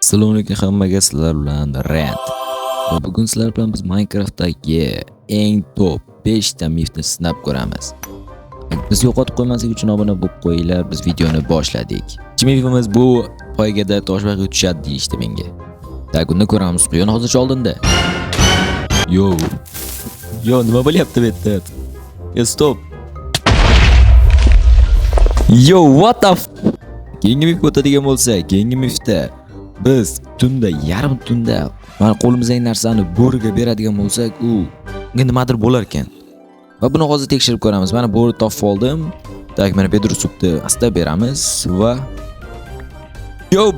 Assalomu alaykum hammaga, sizlar bilan Rand. Va bugun sizlar bilan biz Minecraft'dagi eng top 5 ta mifni sinab ko'ramiz. Biz yo'qotib qo'ymaslik uchun obuna bo'lib qo'yinglar, biz videoni boshladik. Mifimiz bu poygada toshbaqa tushadi deyishdi menga. Unda ko'ramiz, quyon hozircha oldinda. Yo, nima bo'lyapti bu yerda? Stop. Yo, what the Keyingi mif o'tadigan bo'lsa, keyingi mifda biz tunda, yarim tunda mana qo'limizdagi narsani bo'riga beradigan bo'lsak, u nimadir bo'lar ekan. Va buni hozir tekshirib ko'ramiz. Mana bo'ri topib oldim. Tak, mana bedrusupni asta beramiz va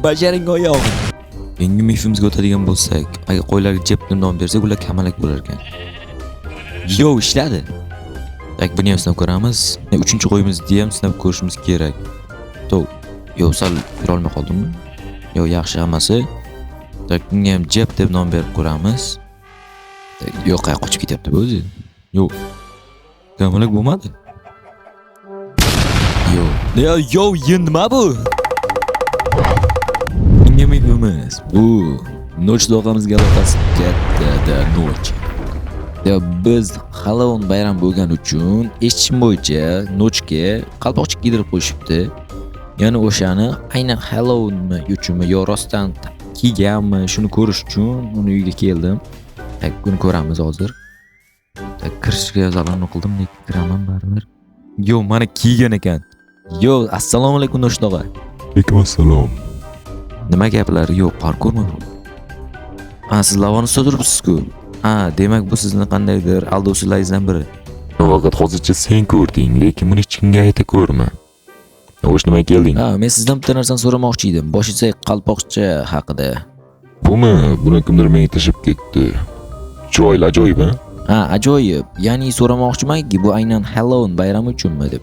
bajaring oyoq. Keyingi mifimizga o'tadigan bo'lsak, agar qo'ylarga jepni nom bersak, ular kamalak bo'lar ekan. Ishladi. Tak, buni ham sinab ko'ramiz. 3-qo'yimizni ham sinab ko'rishimiz kerak. Sal yura olmay qoldimmi? Yaxshi hammasi. Tak, bunga ham jep deb nom berib ko'ramiz. Qayerga qochib ketyapti bu o'zi? Kamalak bo'lmadi. Nima bu? Bunga mifimiz bu Noch dog'amizga aloqasi katta Noch. Biz Halloween bayram bo'lgani uchun eshitishim bo'yicha Nochga qalpoqcha kiydirib qo'yishibdi. Ya'ni o'shani aynan Halloween uchunmi yo rostdan kiyganmi, shuni ko'rish uchun uni uyga keldim. Buni ko'ramiz hozir. Kirishga zalonni qildim, lekin kiraman baribir. Mana kiygan ekan. Assalomu alaykum Noch tog'a. Alaykum assalom. Nima gaplar? Parkurmi? Siz lavoni ustida turibsiz-ku. Demak bu sizni qandaydir aldovchilaringizdan biri. Faqat hozircha sen ko'rding, lekin buni hech kimga ayta ko'rma. Nima kelding? Men sizdan bitta narsani so'ramoqchi edim. Boshidagi qalpoqcha haqida. Buni kimdir menga tashib ketdi. Chiroyli, ajoyib, ajoyib. Ya'ni so'ramoqchimanki, bu aynan Halloween bayrami uchunmi deb.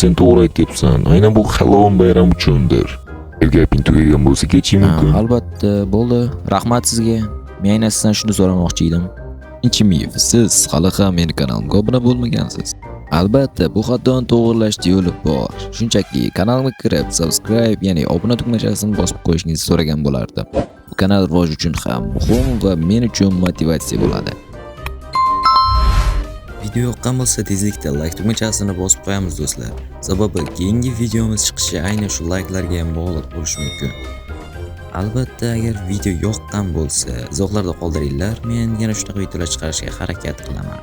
Sen to'g'ri aytyapsan. Aynan bu Halloween bayrami uchundir. Gaping tugagan bo'lsa ketishing mumkin. Albatta, bo'ldi. Rahmat sizga. Men aynan sizdan shuni so'ramoqchi edim. Mif, siz hali ham meni kanalimga obuna bo'lmagansiz. Albatta, bu xatoni to'g'rilashning yo'li bor. Shunchaki kanalimga kirib, subscribe, ya'ni obuna tugmachasini bosib qo'yishingizni so'ragan bo'lardim. Bu kanal rivoji uchun ham muhim va men uchun motivatsiya bo'ladi. Video yoqqan bo'lsa, tezlikda like tugmachasini bosib qo'yamiz do'stlar. Sababi keyingi videomiz chiqishi aynan shu like'larga ham bog'liq bo'lishi mumkin. Albatta, agar video yoqqan bo'lsa, izohlarda qoldiringlar. Men yana shunaqa videolar chiqarishga harakat qilaman.